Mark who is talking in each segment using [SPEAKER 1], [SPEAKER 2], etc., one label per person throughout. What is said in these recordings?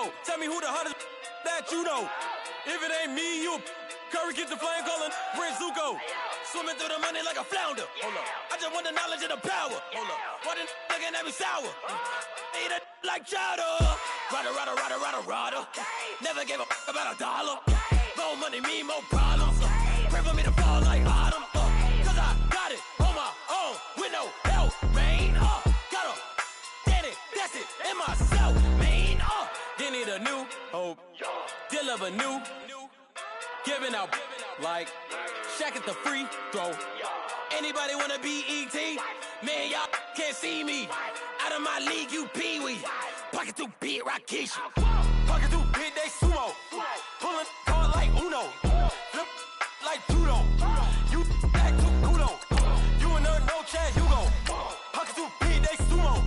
[SPEAKER 1] Sumo. Tell me who the hottest that you know. If it ain't me, you Curry get the flame calling Prince Zuko. Swimming through the money like a flounder. Hold up. I just want the knowledge and the power. Hold up. Why the looking at me sour? Eat it like chowder. Rada. Never gave a about a dollar. More money mean more problems. Pray for me to fall like autumn. Cause I got it on my own with no help, man. Got a daddy, that's it, in myself, man. They need a new hope. Deal of a new. Giving out like Shaq at the free throw. Anybody wanna be E.T.? Man, y'all can't see me. Out of my league, you pee-wee. Pocket too big, Rakishi. Pocket too big, they sumo. Pulling card like Uno. Flip like judo. You act too kudo. You and her, no chance, you go. Pocket too big, they sumo.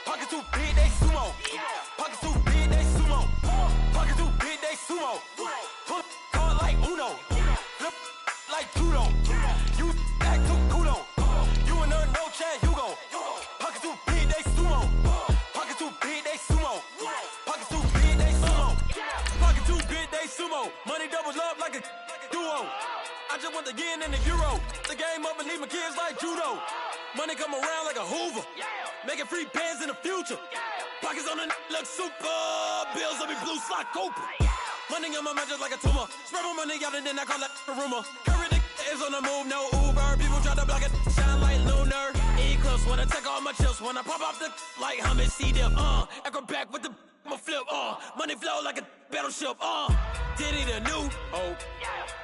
[SPEAKER 1] Pocket too big, they sumo. Pocket too big, they sumo. Pocket too big, they sumo. Pull card like Uno. Flip like judo. You act too kudo. You and her, no chance, you go. Pocket too big, they sumo. Pocket too big, they sumo. Pocket too big, they sumo. Pocket too big, they sumo. Money doubles up like a duo. I just want the yen and the euro. The game up and leave my kids like judo. Money come around like a Hoover. Making free bands in the future. Pockets on the look super. Bills on me blue slot Cooper. Money on my mind just like a tumor. Spread my money out and then I call that a rumor. Curry the is on the move, no Uber. People try to block it, shine like lunar. Eclipse wanna take all my chips. When I pop off the like hummus, see them. Echo back with the I'ma flip. Money flow like a battleship. Diddy the new hope.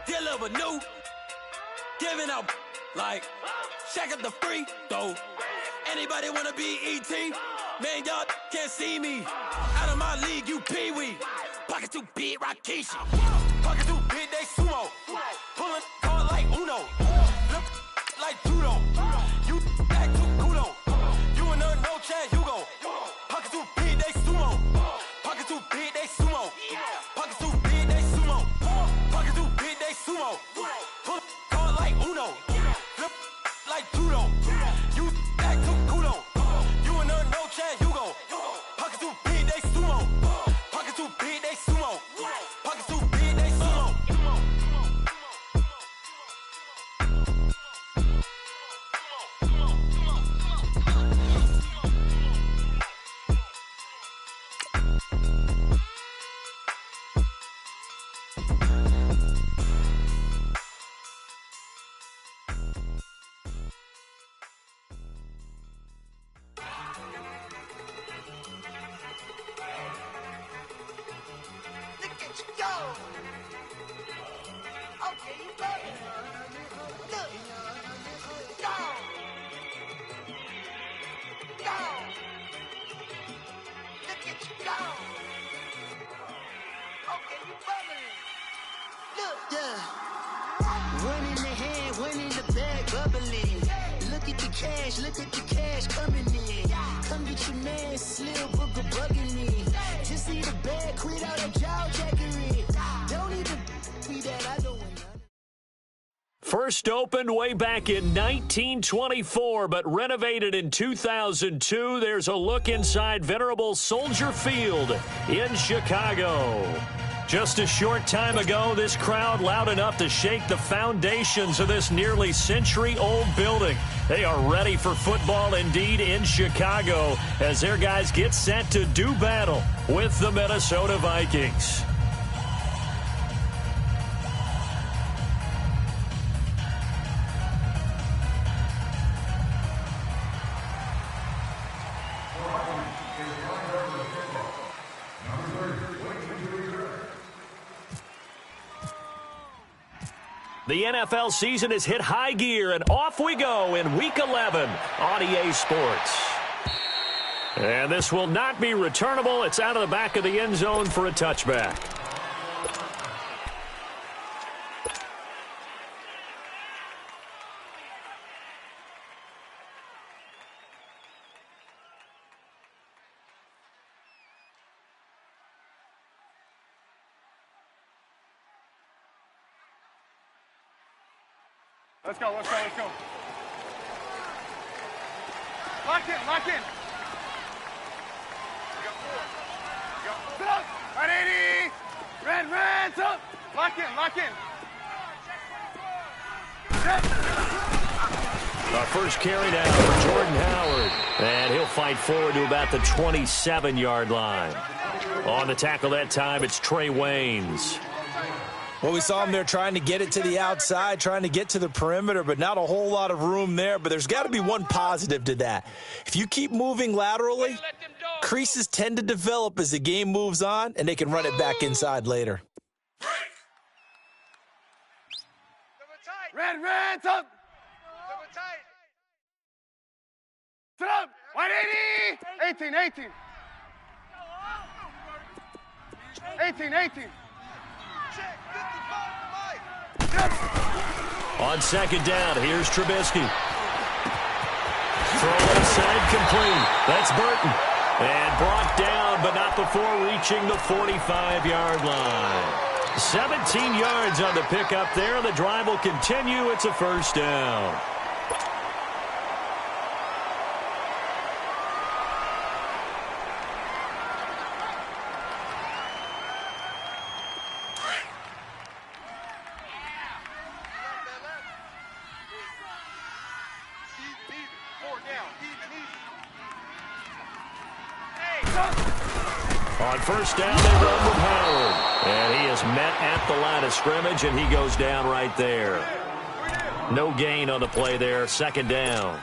[SPEAKER 1] Deal of a new. Giving out like Shaq at the free throw. Anybody wanna be E.T.? Man, y'all can't see me. Out of my league, you pee-wee. Pocket too big, Rakishi. Pocket too big, they sumo. Pulling card like Uno. Flip like judo. You act too kudo. You and her, no chance, you go. Pocket too big, they sumo. Pocket too big, they sumo. Pocket too big, they sumo. Pocket too big, they sumo. Pull card like Uno. Flip like judo. You act too kudo. You and her, no chance, you go. Pocket too big, they sumo. Pocket too big, they sumo. Pocket too big, they sumo.
[SPEAKER 2] Look at you go. Okay, you got it. Look. Go. Go. Look at you go. Okay, you bubbling. Look.
[SPEAKER 3] Yeah. One in the hand, one in the bag, bubbling. Look at the cash coming in. Come get your man, Slim Booker bugging me. Just see the bag, quit all that jaw jackery. Don't even be that, I don't want none.
[SPEAKER 4] First opened way back in 1924, but renovated in 2002. There's a look inside venerable Soldier Field in Chicago. Just a short time ago, this crowd loud enough to shake the foundations of this nearly century-old building. They are ready for football indeed in Chicago as their guys get set to do battle with the Minnesota Vikings. The NFL season has hit high gear, and off we go in Week 11 on EA Sports. And this will not be returnable. It's out of the back of the end zone for a touchback.
[SPEAKER 5] Let's go. Lock in. You got four. Sit up.
[SPEAKER 2] Lock in, lock in.
[SPEAKER 4] Our first carry down for Jordan Howard. And he'll fight forward to about the 27-yard line. On the tackle that time, it's Trey Waynes.
[SPEAKER 5] Well, we saw him there trying to get it to the outside, trying to get to the perimeter, but not a whole lot of room there. But there's got to be one positive to that. If you keep moving laterally, creases tend to develop as the game moves on, and they can run it back inside later.
[SPEAKER 2] Red, up. Sit up. 180. 18.
[SPEAKER 4] On second down, here's Trubisky. Throw inside, complete. That's Burton. And brought down, but not before reaching the 45-yard line. 17 yards on the pickup there. The drive will continue. It's a first down. On first down, they run with Howard. And he is met at the line of scrimmage, and he goes down right there. No gain on the play there. Second down.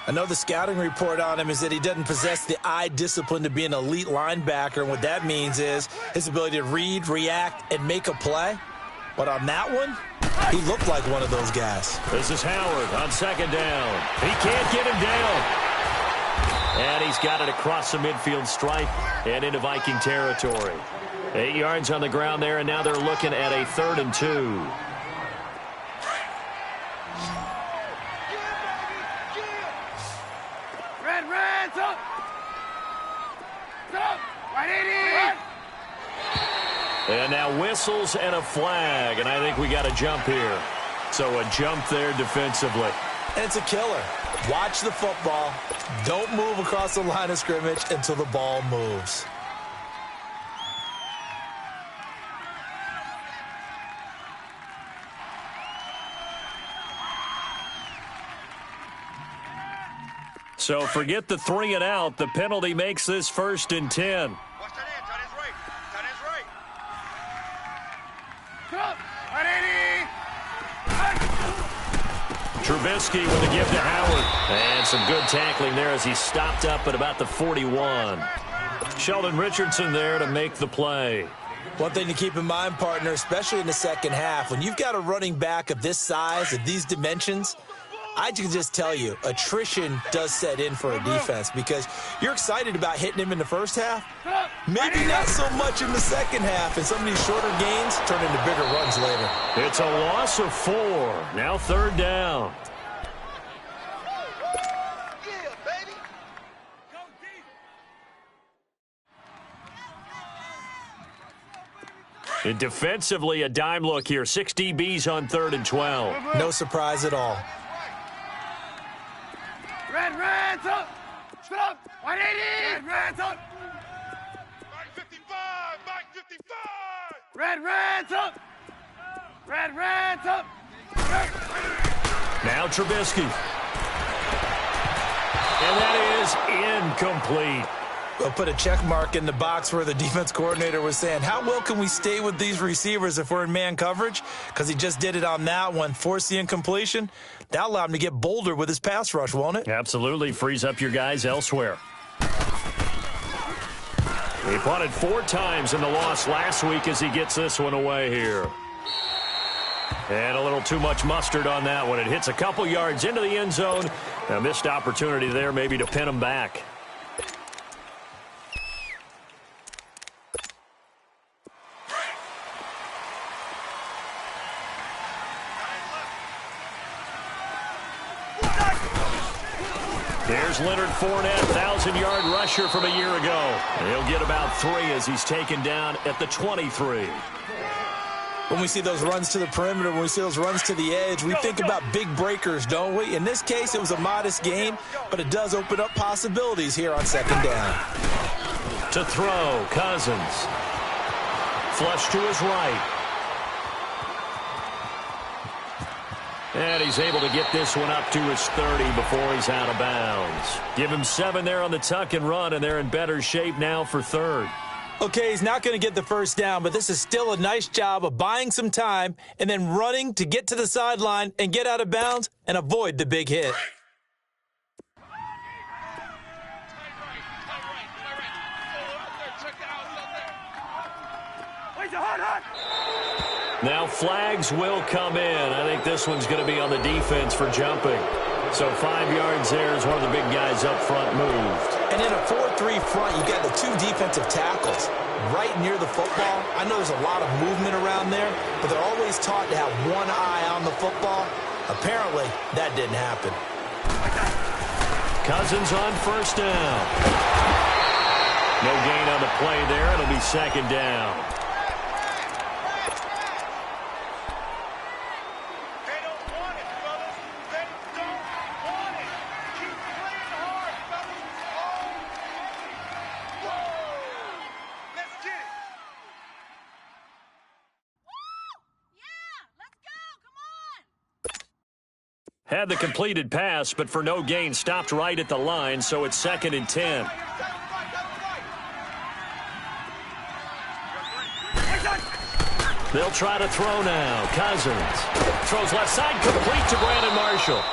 [SPEAKER 5] I know the scouting report on him is that he doesn't possess the eye discipline to be an elite linebacker. And what that means is his ability to read, react, and make a play. But on that one, he looked like one of those guys.
[SPEAKER 4] This is Howard on second down. He can't get him down. And he's got it across the midfield stripe and into Viking territory. 8 yards on the ground there, and now they're looking at a 3rd and 2.
[SPEAKER 2] Red, up. Sit up. 180.
[SPEAKER 4] And now whistles and a flag, and I think we got a jump here. So a jump there defensively.
[SPEAKER 5] And it's a killer. Watch the football. Don't move across the line of scrimmage until the ball moves.
[SPEAKER 4] So forget the 3 and out. The penalty makes this 1st and 10.
[SPEAKER 2] Watch that end. Tight end's right. Tight end's right. Sit up. 180.
[SPEAKER 4] Trubisky with a give to Howard. And some good tackling there as he stopped up at about the 41. Sheldon Richardson there to make the play.
[SPEAKER 5] One thing to keep in mind, partner, especially in the second half, when you've got a running back of this size, of these dimensions, I can just tell you, attrition does set in for a defense because you're excited about hitting him in the first half. Maybe not so much in the second half, and some of these shorter gains turn into bigger runs later.
[SPEAKER 4] It's a loss of 4. Now 3rd down. And defensively, a dime look here. 6 DBs on 3rd and 12.
[SPEAKER 5] No surprise at all.
[SPEAKER 2] Red, up. Sit up. 180. Red, up. Back 55. Back 55. Red, up. Red, up.
[SPEAKER 4] Now Trubisky. And that is incomplete.
[SPEAKER 5] We'll put a check mark in the box where the defense coordinator was saying, how well can we stay with these receivers if we're in man coverage? Because he just did it on that one, forced the incompletion. That'll allow him to get bolder with his pass rush, won't it?
[SPEAKER 4] Absolutely. Frees up your guys elsewhere. He punted 4 times in the loss last week as he gets this one away here. And a little too much mustard on that one. It hits a couple yards into the end zone. A missed opportunity there maybe to pin him back. There's Leonard Fournette, 1,000-yard rusher from a year ago. And he'll get about 3 as he's taken down at the 23.
[SPEAKER 5] When we see those runs to the perimeter, when we see those runs to the edge, we think about big breakers, don't we? In this case, it was a modest gain, but it does open up possibilities here on second down.
[SPEAKER 4] To throw, Cousins. Flush to his right. And he's able to get this one up to his 30 before he's out of bounds. Give him 7 there on the tuck and run, and they're in better shape now for third.
[SPEAKER 5] Okay, he's not going to get the first down, but this is still a nice job of buying some time and then running to get to the sideline and get out of bounds and avoid the big hit.
[SPEAKER 4] Now flags will come in. I think this one's going to be on the defense for jumping. So 5 yards there as one of the big guys up front moved.
[SPEAKER 5] And in a 4-3 front, you got the 2 defensive tackles right near the football. I know there's a lot of movement around there, but they're always taught to have one eye on the football. Apparently, that didn't happen.
[SPEAKER 4] Cousins on first down. No gain on the play there. It'll be second down. Had the completed pass, but for no gain, stopped right at the line, so it's 2nd and 10. They'll try to throw now. Cousins throws left side, complete to Brandon Marshall.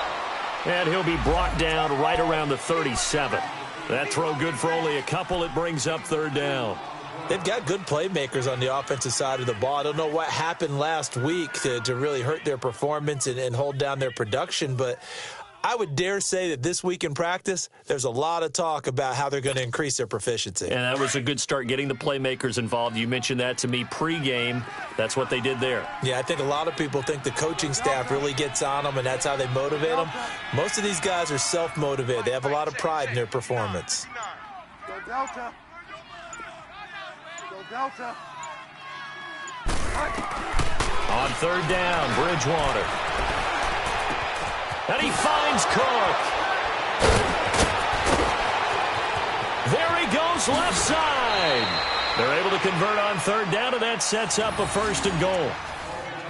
[SPEAKER 4] And he'll be brought down right around the 37. That throw good for only a couple. It brings up 3rd down.
[SPEAKER 5] They've got good playmakers on the offensive side of the ball. I don't know what happened last week to really hurt their performance and hold down their production, but I would dare say that this week in practice, there's a lot of talk about how they're going to increase their proficiency.
[SPEAKER 4] And that was a good start, getting the playmakers involved. You mentioned that to me pregame. That's what they did there.
[SPEAKER 5] Yeah, I think a lot of people think the coaching staff really gets on them, and that's how they motivate them. Most of these guys are self-motivated. They have a lot of pride in their performance.
[SPEAKER 2] Go Delta. Delta.
[SPEAKER 4] On 3rd down, Bridgewater. And he finds Cook. There he goes left side. They're able to convert on 3rd down, and that sets up a 1st and goal.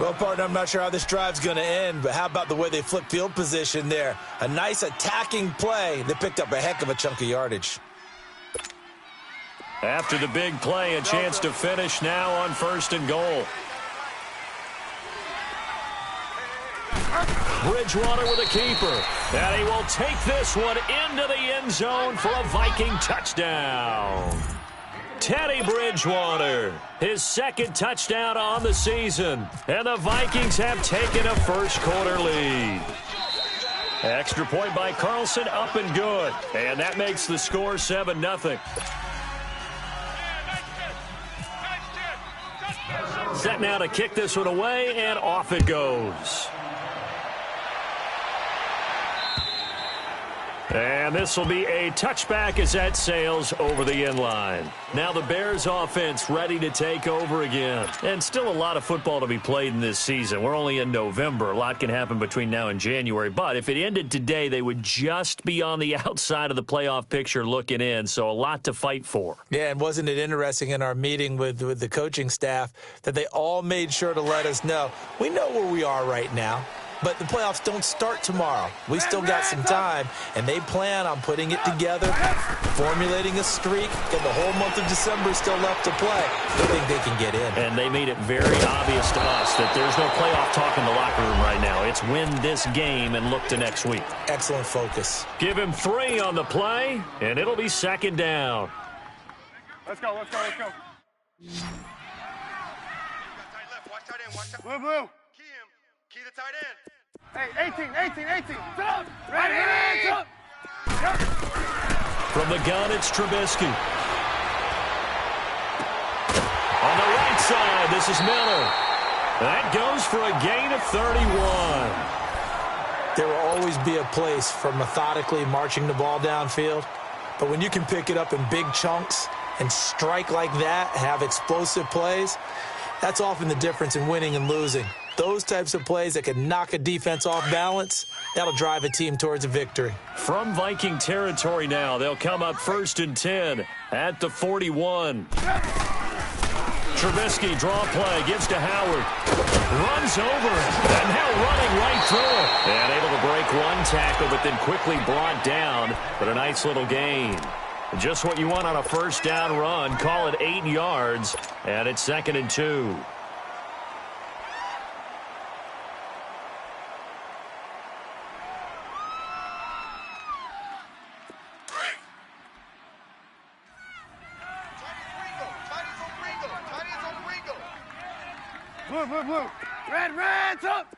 [SPEAKER 5] Well, partner, I'm not sure how this drive's going to end, but how about the way they flip field position there? A nice attacking play. They picked up a heck of a chunk of yardage.
[SPEAKER 4] After the big play, a chance to finish now on 1st and goal. Bridgewater with a keeper. And he will take this one into the end zone for a Viking touchdown. Teddy Bridgewater, his 2nd touchdown on the season. And the Vikings have taken a first-quarter lead. Extra point by Carlson, up and good. And that makes the score 7-0. Set now to kick this one away, and off it goes. And this will be a touchback as that sails over the end line. Now the Bears offense ready to take over again. And still a lot of football to be played in this season. We're only in November. A lot can happen between now and January. But if it ended today, they would just be on the outside of the playoff picture looking in. So a lot to fight for.
[SPEAKER 5] Yeah, and wasn't it interesting in our meeting with the coaching staff that they all made sure to let us know, we know where we are right now. But the playoffs don't start tomorrow. We still got some time, and they plan on putting it together, formulating a streak, and the whole month of December is still left to play. They think they can get in.
[SPEAKER 4] And they made it very obvious to us that there's no playoff talk in the locker room right now. It's win this game and look to next week.
[SPEAKER 5] Excellent focus.
[SPEAKER 4] Give him 3 on the play, and it'll be 2nd down.
[SPEAKER 2] Let's go. Blue. Key the tight end. Hey, 18. Up. Ready. Up.
[SPEAKER 4] From the gun, it's Trubisky. On the right side, this is Miller. That goes for a gain of 31.
[SPEAKER 5] There will always be a place for methodically marching the ball downfield. But when you can pick it up in big chunks and strike like that, have explosive plays, that's often the difference in winning and losing. Those types of plays that can knock a defense off balance, that'll drive a team towards a victory.
[SPEAKER 4] From Viking territory now, they'll come up 1st and 10 at the 41. Trubisky, draw play, gives to Howard. Runs over it, and now running right through it. And able to break one tackle, but then quickly brought down. But a nice little gain. Just what you want on a first down run. Call it 8 yards, and it's 2nd and 2.
[SPEAKER 2] Blue, blue, blue. Red, reds up.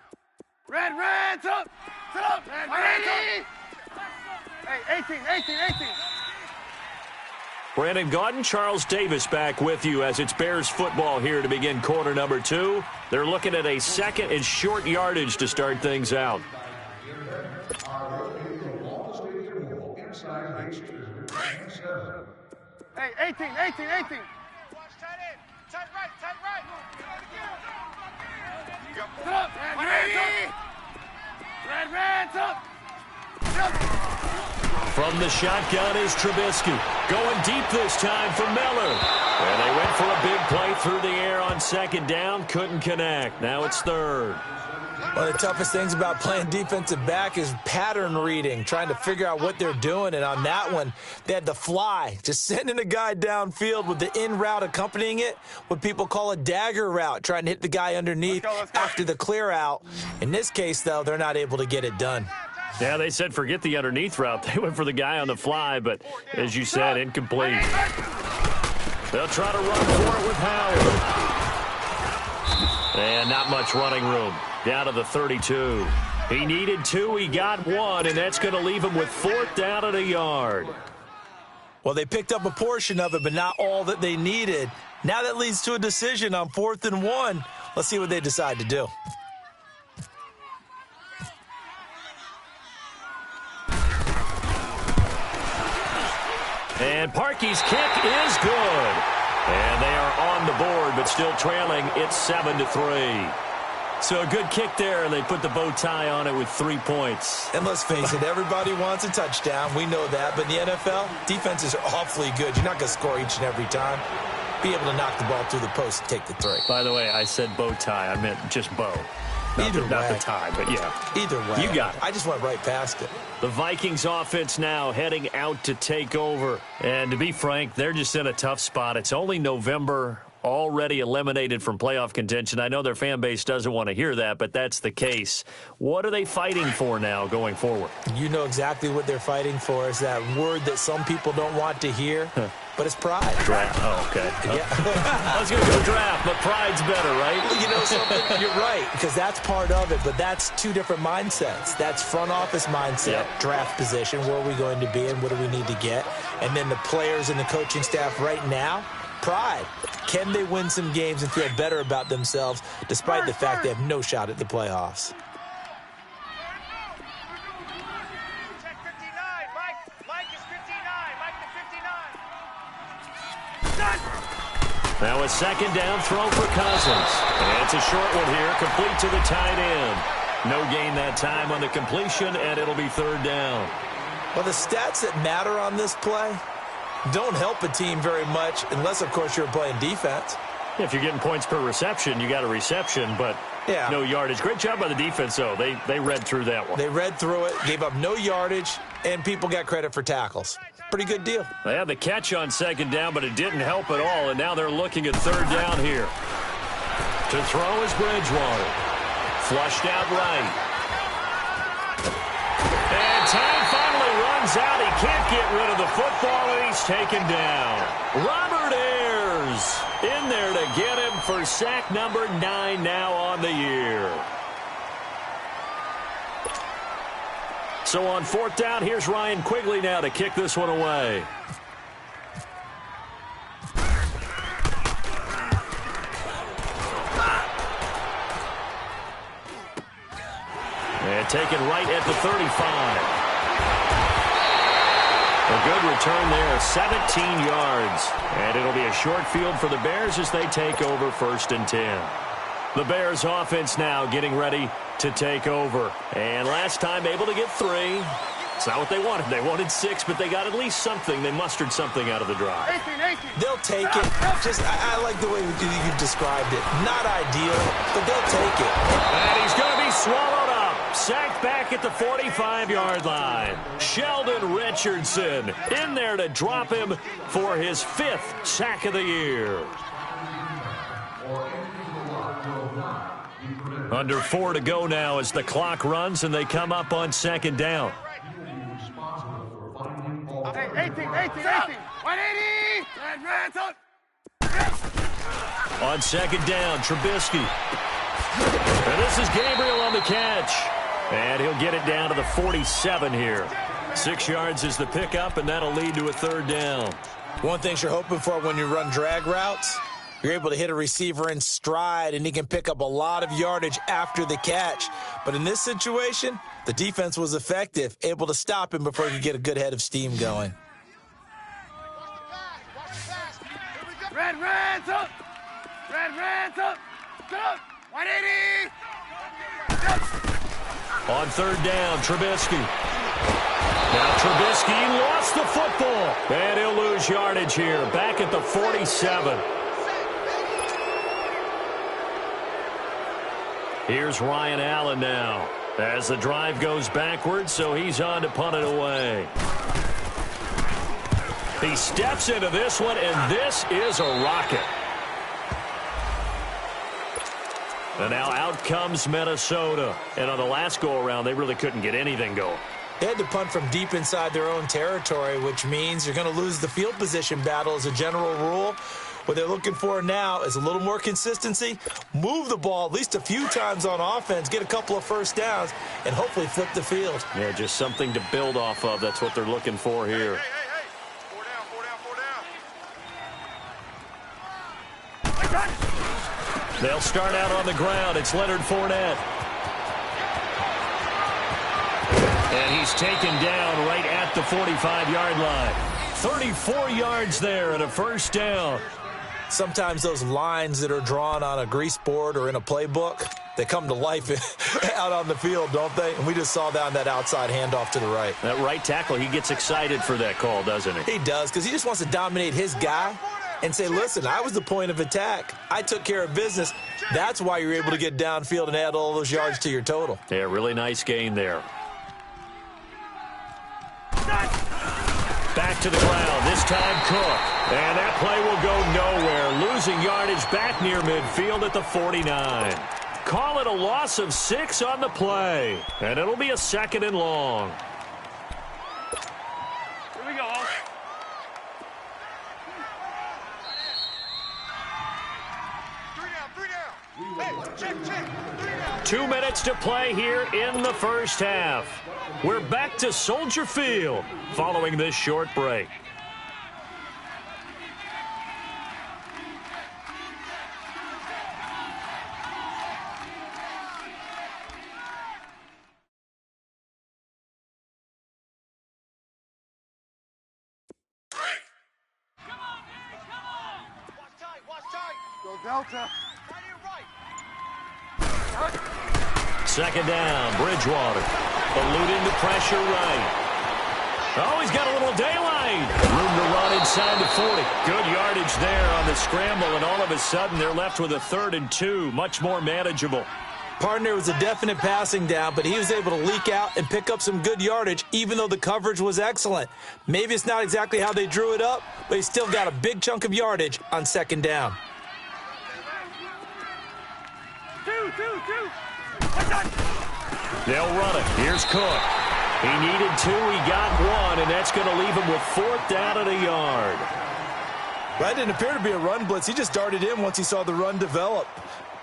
[SPEAKER 2] Red, reds up. Sit up. Red, reds up. Hey, 18.
[SPEAKER 4] Brandon Gaudin, Charles Davis back with you as it's Bears football here to begin quarter number 2. They're looking at a 2nd and short yardage to start things out.
[SPEAKER 2] Hey, 18. Watch tight end. Tight right. Sit up. Red, reds up.
[SPEAKER 4] From the shotgun is Trubisky. Going deep this time for Miller. And they went for a big play through the air on 2nd down. Couldn't connect. Now it's 3rd.
[SPEAKER 5] One of the toughest things about playing defensive back is pattern reading, trying to figure out what they're doing. And on that one, they had the fly, just sending a guy downfield with the in route accompanying it, what people call a dagger route, trying to hit the guy underneath after the clear out. In this case, though, they're not able to get it done.
[SPEAKER 4] Yeah, they said forget the underneath route. They went for the guy on the fly, but as you said, incomplete. They'll try to run for it with Howard. And not much running room. Down to the 32. He needed 2, he got 1, and that's going to leave him with 4th down at a yard.
[SPEAKER 5] Well, they picked up a portion of it, but not all that they needed. Now that leads to a decision on 4th and 1. Let's see what they decide to do.
[SPEAKER 4] And Parkey's kick is good. And they are on the board, but still trailing. It's 7-3. So a good kick there, and they put the bow tie on it with 3 points.
[SPEAKER 5] And let's face it, everybody wants a touchdown. We know that. But in the NFL, defenses are awfully good. You're not going to score each and every time. Be able to knock the ball through the post and take the 3.
[SPEAKER 4] By the way, I said bow tie. I meant just bow. Not the tie, but yeah.
[SPEAKER 5] Either way.
[SPEAKER 4] You got it.
[SPEAKER 5] I just went right past it.
[SPEAKER 4] The Vikings offense now heading out to take over. And to be frank, they're just in a tough spot. It's only November, already eliminated from playoff contention. I know their fan base doesn't want to hear that, but that's the case. What are they fighting for now going forward?
[SPEAKER 5] You know exactly what they're fighting for. Is that word that some people don't want to hear, but it's pride.
[SPEAKER 4] Draft. Oh, okay.
[SPEAKER 5] Yeah.
[SPEAKER 4] I was going to go draft, but pride's better, right?
[SPEAKER 5] Well, you know something? You're right, because that's part of it, but that's 2 different mindsets. That's front office mindset, draft position, where are we going to be and what do we need to get? And then the players and the coaching staff right now, pride. Can they win some games and feel better about themselves despite the fact they have no shot at the playoffs?
[SPEAKER 2] Check 59. Mike is 59. Mike to 59.
[SPEAKER 4] Now a 2nd down throw for Cousins. And it's a short one here, complete to the tight end. No gain that time on the completion, and it'll be 3rd down.
[SPEAKER 5] Well, the stats that matter on this play don't help a team very much unless, of course, you're playing defense.
[SPEAKER 4] If you're getting points per reception, you got a reception, but no yardage. Great job by the defense, though. They read through that one.
[SPEAKER 5] They read through it, gave up no yardage, and people got credit for tackles. Pretty good deal.
[SPEAKER 4] They had the catch on 2nd down, but it didn't help at all, and now they're looking at 3rd down here. To throw is Bridgewater. Flushed out right. And time finally runs out. He can't get rid of the football, and he's taken down. Robert Ayers in there to get him for sack number 9 now on the year. So on 4th down, here's Ryan Quigley now to kick this one away. And taken right at the 35. A good return there, 17 yards. And it'll be a short field for the Bears as they take over 1st and 10. The Bears offense now getting ready to take over. And last time able to get 3. It's not what they wanted. They wanted 6, but they got at least something. They mustered something out of the drive.
[SPEAKER 2] 18.
[SPEAKER 5] They'll take it. I like the way you described it. Not ideal, but they'll take it.
[SPEAKER 4] And he's going to be swallowed up. Sacked back at the 45-yard line. Sheldon Richardson in there to drop him for his 5th sack of the year. Under 4 to go now as the clock runs and they come up on 2nd down.
[SPEAKER 2] 18. 180. Red, up.
[SPEAKER 4] On 2nd down, Trubisky. And this is Gabriel on the catch. And he'll get it down to the 47 here. 6 yards is the pickup, and that'll lead to a 3rd down.
[SPEAKER 5] One thing you're hoping for when you run drag routes, you're able to hit a receiver in stride, and he can pick up a lot of yardage after the catch. But in this situation, the defense was effective, able to stop him before he could get a good head of steam going.
[SPEAKER 2] Red's up. Red's up. 180.
[SPEAKER 4] On 3rd down, Trubisky. Now Trubisky lost the football. And he'll lose yardage here. Back at the 47. Here's Ryan Allen now. As the drive goes backwards, so he's on to punt it away. He steps into this one, and this is a rocket. And now out comes Minnesota. And on the last go-around, they really couldn't get anything going.
[SPEAKER 5] They had to punt from deep inside their own territory, which means you're going to lose the field position battle as a general rule. What they're looking for now is a little more consistency, move the ball at least a few times on offense, get a couple of first downs, and hopefully flip the field.
[SPEAKER 4] Yeah, just something to build off of. That's what they're looking for here.
[SPEAKER 2] Hey. 4 down.
[SPEAKER 4] They'll start out on the ground. It's Leonard Fournette. And he's taken down right at the 45-yard line. 34 yards there and a 1st down.
[SPEAKER 5] Sometimes those lines that are drawn on a grease board or in a playbook, they come to life out on the field, don't they? And we just saw that on that outside handoff to the right.
[SPEAKER 4] That right tackle, he gets excited for that call, doesn't he?
[SPEAKER 5] He does, because he just wants to dominate his guy and say, listen, I was the point of attack. I took care of business. That's why you're able to get downfield and add all those yards to your total.
[SPEAKER 4] Yeah, really nice gain there. Back to the ground, this time Cook. And that play will go nowhere, losing yardage back near midfield at the 49. Call it a loss of 6 on the play, and it'll be a 2nd and long.
[SPEAKER 2] Here we go. 3 down. Hey, check.
[SPEAKER 4] 2 minutes to play here in the 1st half. We're back to Soldier Field following this short break.
[SPEAKER 2] Watch tight. Go Delta.
[SPEAKER 4] 2nd down, Bridgewater. Eluding the pressure right. Oh, he's got a little daylight. Room to run inside the 40. Good yardage there on the scramble, and all of a sudden they're left with a 3rd and 2. Much more manageable.
[SPEAKER 5] Partner was a definite passing down, but he was able to leak out and pick up some good yardage, even though the coverage was excellent. Maybe it's not exactly how they drew it up, but he still got a big chunk of yardage on 2nd down.
[SPEAKER 2] 2.
[SPEAKER 4] They'll run it. Here's Cook. He needed 2. He got 1, and that's going to leave him with 4th down at a yard.
[SPEAKER 5] That didn't appear to be a run blitz. He just darted in once he saw the run develop.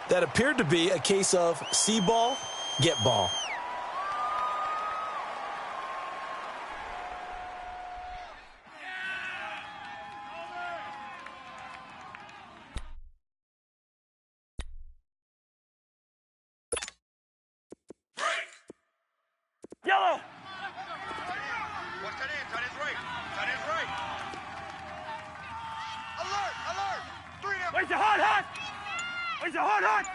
[SPEAKER 5] That appeared to be a case of see ball, get ball.
[SPEAKER 2] Yellow.
[SPEAKER 6] Watch that end. Tight end's right. Alert. 3 down.
[SPEAKER 2] Where's your hard?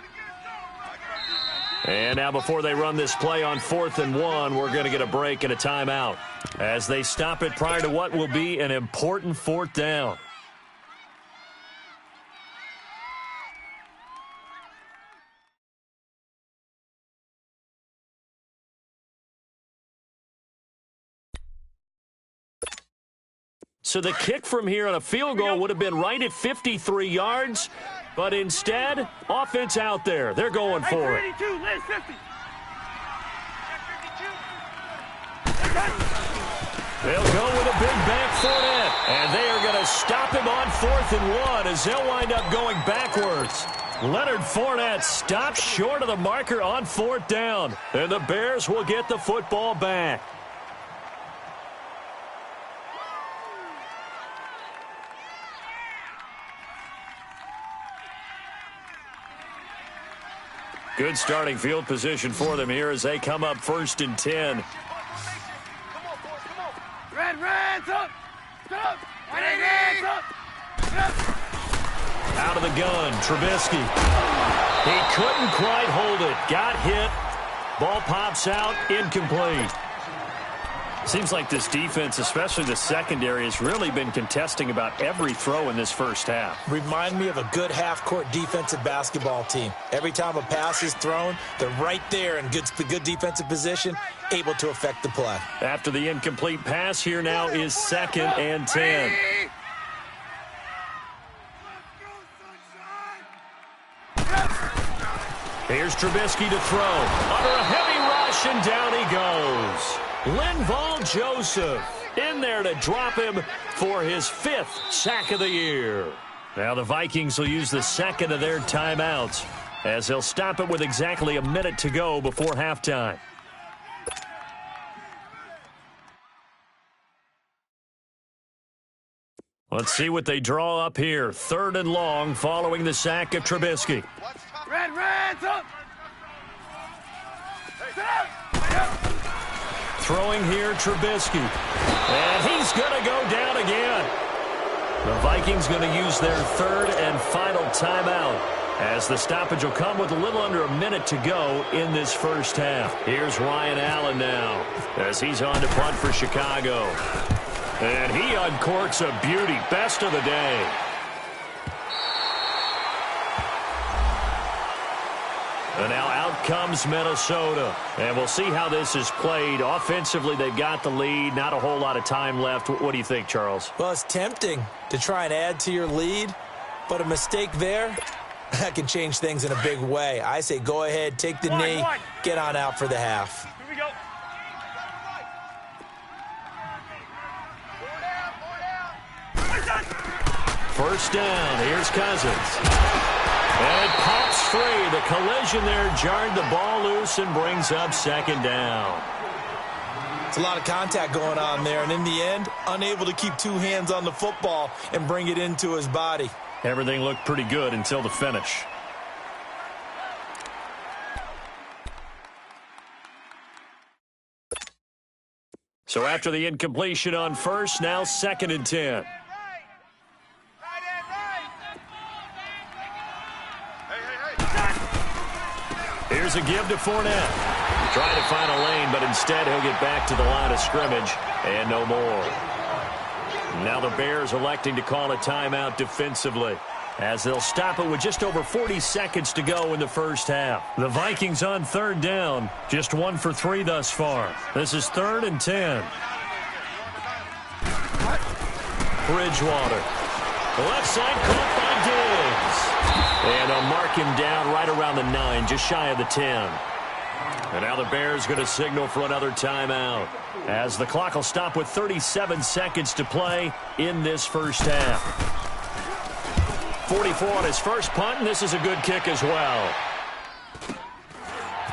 [SPEAKER 4] And now before they run this play on 4th and 1, we're going to get a break and a timeout. as they stop it prior to what will be an important fourth down. So the kick from here on a field goal would have been right at 53 yards, but instead, offense out there. They're going for it. They'll go with a big back Fournette, and they are going to stop him on 4th and 1 as they'll wind up going backwards. Leonard Fournette stops short of the marker on 4th down, and the Bears will get the football back. Good starting field position for them here as they come up 1st and 10.
[SPEAKER 2] Reds up! Up! Reds up!
[SPEAKER 4] Out of the gun, Trubisky. He couldn't quite hold it. Got hit. Ball pops out, incomplete. Seems like this defense, especially the secondary, has really been contesting about every throw in this first half.
[SPEAKER 5] Remind me of a good half-court defensive basketball team. Every time a pass is thrown, they're right there in good defensive position, able to affect the play.
[SPEAKER 4] After the incomplete pass, here now is 2nd and 10. Here's Trubisky to throw. Under a heavy rush, and down he goes. Linval Joseph in there to drop him for his 5th sack of the year. Now the Vikings will use the 2nd of their timeouts as they'll stop it with exactly a minute to go before halftime. Let's see what they draw up here. 3rd and long following the sack of Trubisky.
[SPEAKER 2] Reds up!
[SPEAKER 4] Throwing here, Trubisky. And he's going to go down again. The Vikings going to use their 3rd and final timeout as the stoppage will come with a little under a minute to go in this first half. Here's Ryan Allen now as he's on to punt for Chicago. And he uncorks a beauty. Best of the day. And now out comes Minnesota. And we'll see how this is played. Offensively, they've got the lead. Not a whole lot of time left. What do you think, Charles?
[SPEAKER 5] Well, it's tempting to try and add to your lead, but a mistake there, that can change things in a big way. I say go ahead, take the knee, get on out for the half.
[SPEAKER 2] Here we go.
[SPEAKER 4] First down. Here's Cousins. And it pops free. The collision there jarred the ball loose and brings up 2nd down.
[SPEAKER 5] It's a lot of contact going on there, and in the end, unable to keep 2 hands on the football and bring it into his body.
[SPEAKER 4] Everything looked pretty good until the finish. So after the incompletion on 1st, now 2nd and 10. Here's a give to Fournette. Trying to find a lane, but instead he'll get back to the line of scrimmage and no more. Now the Bears electing to call a timeout defensively as they'll stop it with just over 40 seconds to go in the first half. The Vikings on 3rd down, just 1 for 3 thus far. This is 3rd and 10. Bridgewater. The left side caught by Diggs. And they'll mark him down right around the 9, just shy of the 10. And now the Bears going to signal for another timeout as the clock will stop with 37 seconds to play in this first half. 44 on his first punt, and this is a good kick as well.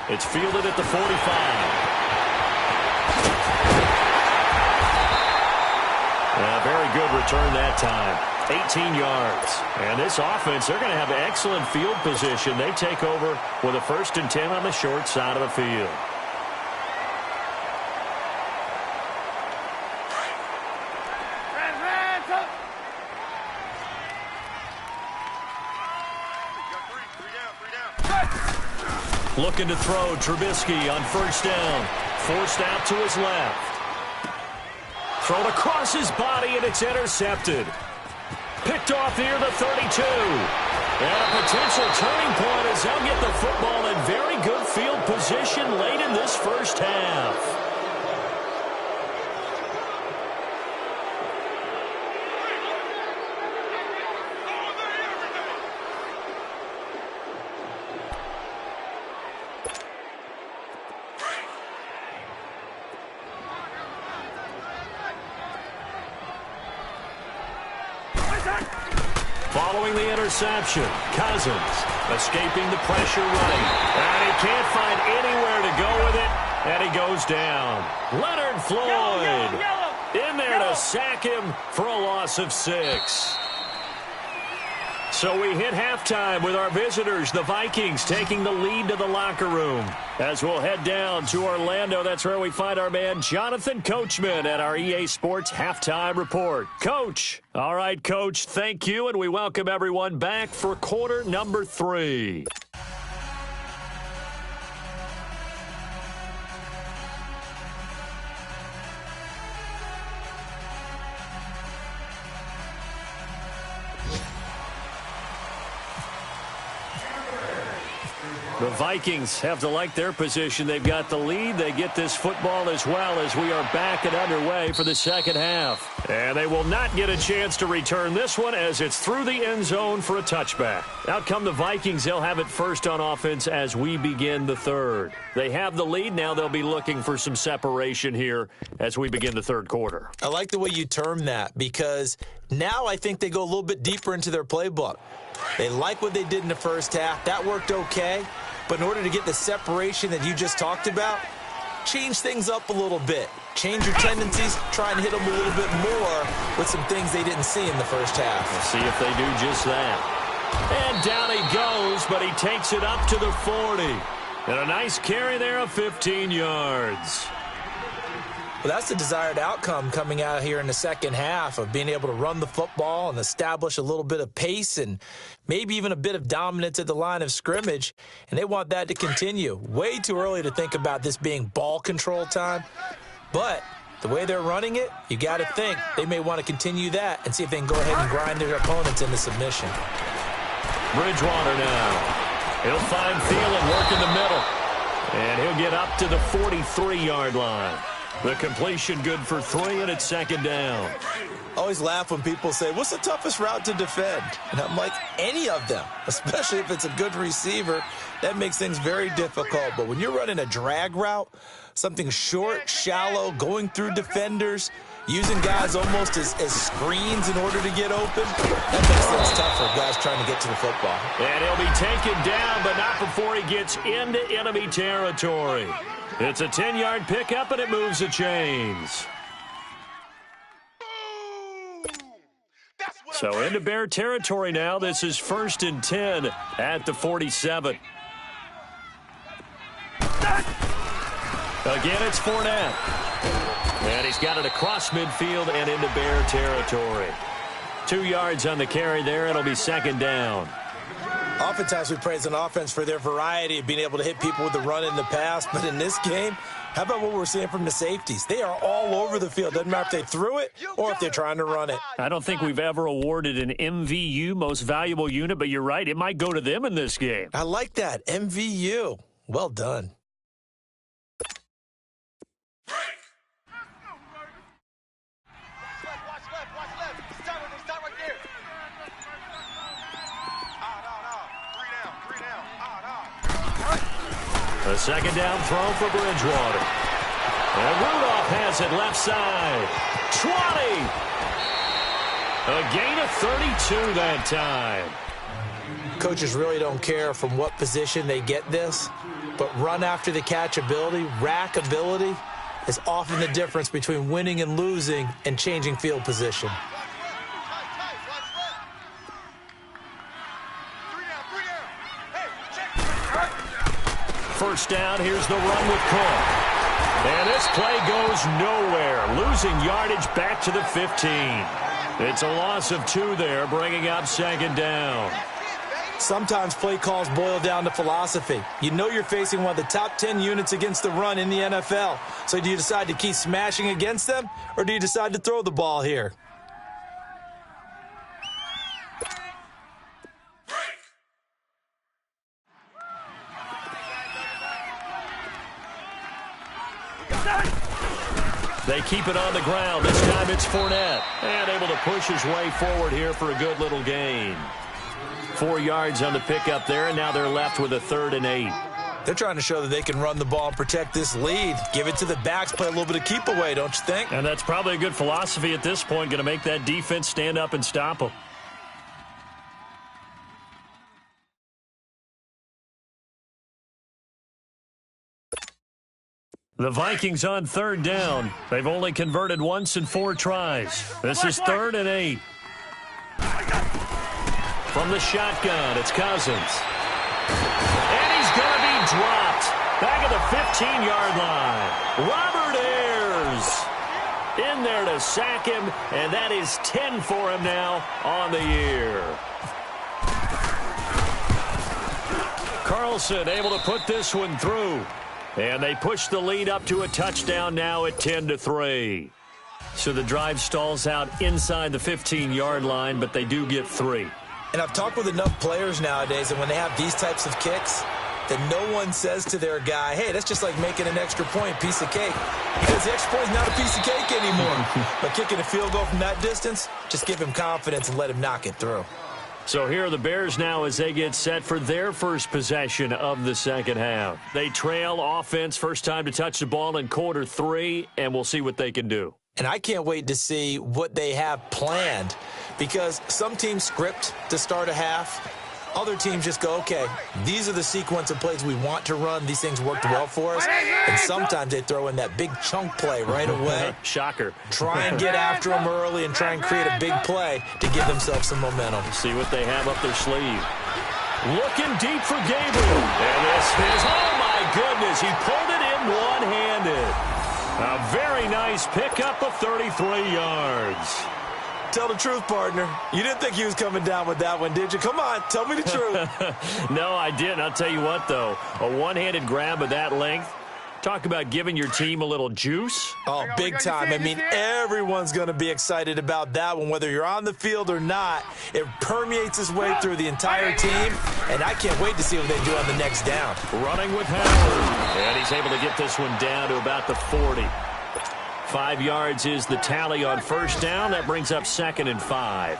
[SPEAKER 4] It's fielded at the 45. A very good return that time. 18 yards. And this offense, they're going to have excellent field position. They take over with a 1st and 10 on the short side of the field.
[SPEAKER 2] Reds up!
[SPEAKER 4] Looking to throw, Trubisky on 1st down. Forced out to his left. thrown across his body, and it's intercepted. Picked off near the 32. And a potential turning point as they'll get the football in very good field position late in this first half. Following the interception, Cousins escaping the pressure running. And he can't find anywhere to go with it, and he goes down. Leonard Floyd in there to sack him for a loss of 6. So we hit halftime with our visitors, the Vikings, taking the lead to the locker room. As we'll head down to Orlando, that's where we find our man Jonathan Coachman at our EA Sports Halftime Report. Coach. All right, Coach, thank you, and we welcome everyone back for quarter number 3. The Vikings have to like their position. They've got the lead. They get this football as well as we are back and underway for the second half. And they will not get a chance to return this one as it's through the end zone for a touchback. Out come the Vikings. They'll have it first on offense as we begin the third. They have the lead. Now they'll be looking for some separation here as we begin the third quarter.
[SPEAKER 5] I like the way you term that because now I think they go a little bit deeper into their playbook. They like what they did in the first half. That worked okay. But in order to get the separation that you just talked about, change things up a little bit. Change your tendencies, try and hit them a little bit more with some things they didn't see in the first half.
[SPEAKER 4] We'll see if they do just that. And down he goes, but he takes it up to the 40. And a nice carry there of 15 yards.
[SPEAKER 5] Well, that's the desired outcome coming out here in the second half of being able to run the football and establish a little bit of pace and maybe even a bit of dominance at the line of scrimmage, and they want that to continue. Way too early to think about this being ball control time, but the way they're running it, you got to think they may want to continue that and see if they can go ahead and grind their opponents into submission.
[SPEAKER 4] Bridgewater now. He'll find Thielen, work in the middle, and he'll get up to the 43-yard line. The completion good for 3, and it's second down.
[SPEAKER 5] I always laugh when people say, what's the toughest route to defend? And I'm like, any of them, especially if it's a good receiver. That makes things very difficult. But when you're running a drag route, something short, shallow, going through defenders, using guys almost as screens in order to get open, that makes things tough for guys trying to get to the football.
[SPEAKER 4] And he'll be taken down, but not before he gets into enemy territory. It's a 10-yard pickup, and it moves the chains. So into Bear territory now. This is 1st and 10 at the 47. Again, it's Fournette. And he's got it across midfield and into Bear territory. 2 yards on the carry there. It'll be second down.
[SPEAKER 5] Oftentimes we praise an offense for their variety of being able to hit people with the run in the pass, but in this game, how about what we're seeing from the safeties? They are all over the field. Doesn't matter if they threw it or if they're trying to run it.
[SPEAKER 4] I don't think we've ever awarded an MVU, most valuable unit, but you're right. It might go to them in this game.
[SPEAKER 5] I like that. MVU. Well done.
[SPEAKER 4] A second down throw for Bridgewater. And Rudolph has it left side. 20. A gain of 32 that time.
[SPEAKER 5] Coaches really don't care from what position they get this, but run after the catch ability, rack ability, is often the difference between winning and losing and changing field position.
[SPEAKER 4] First down, here's the run with Cook. And this play goes nowhere, losing yardage back to the 15. It's a loss of 2 there, bringing up second down.
[SPEAKER 5] Sometimes play calls boil down to philosophy. You know you're facing one of the top 10 units against the run in the NFL. So do you decide to keep smashing against them, or do you decide to throw the ball here?
[SPEAKER 4] They keep it on the ground. This time it's Fournette. And able to push his way forward here for a good little gain. 4 yards on the pickup there, and now they're left with a 3rd and 8.
[SPEAKER 5] They're trying to show that they can run the ball and protect this lead. Give it to the backs, play a little bit of keep away, don't you think?
[SPEAKER 4] And that's probably a good philosophy at this point, going to make that defense stand up and stop them. The Vikings on 3rd down. They've only converted once in 4 tries. This is 3rd and 8. From the shotgun, it's Cousins. And he's going to be dropped. Back at the 15-yard line. Robert Ayers in there to sack him, and that is 10 for him now on the year. Carlson able to put this one through. And they push the lead up to a touchdown now at 10-3. So the drive stalls out inside the 15-yard line, but they do get 3.
[SPEAKER 5] And I've talked with enough players nowadays, and when they have these types of kicks, that no one says to their guy, hey, that's just like making an extra point, piece of cake. Because the extra point is not a piece of cake anymore. But kicking a field goal from that distance, just give him confidence and let him knock it through.
[SPEAKER 4] So here are the Bears now as they get set for their first possession of the second half. They trail offense, first time to touch the ball in quarter 3, and we'll see what they can do.
[SPEAKER 5] And I can't wait to see what they have planned, because some teams script to start a half. Other teams just go, okay, these are the sequence of plays we want to run. These things worked well for us. And sometimes they throw in that big chunk play right away.
[SPEAKER 4] Shocker.
[SPEAKER 5] Try and get after them early and try and create a big play to give themselves some momentum.
[SPEAKER 4] See what they have up their sleeve. Looking deep for Gabriel. And this is, oh my goodness, he pulled it in one-handed. A very nice pickup of 33 yards.
[SPEAKER 5] Tell the truth, partner. You didn't think he was coming down with that one, did you? Come on, tell me the truth.
[SPEAKER 4] No, I didn't. I'll tell you what, though. A one-handed grab of that length. Talk about giving your team a little juice.
[SPEAKER 5] Oh, big time. I mean, everyone's going to be excited about that one, whether you're on the field or not. It permeates its way through the entire team, and I can't wait to see what they do on the next down.
[SPEAKER 4] Running with Howard, and he's able to get this one down to about the 40. 5 yards is the tally on first down. That brings up 2nd and 5.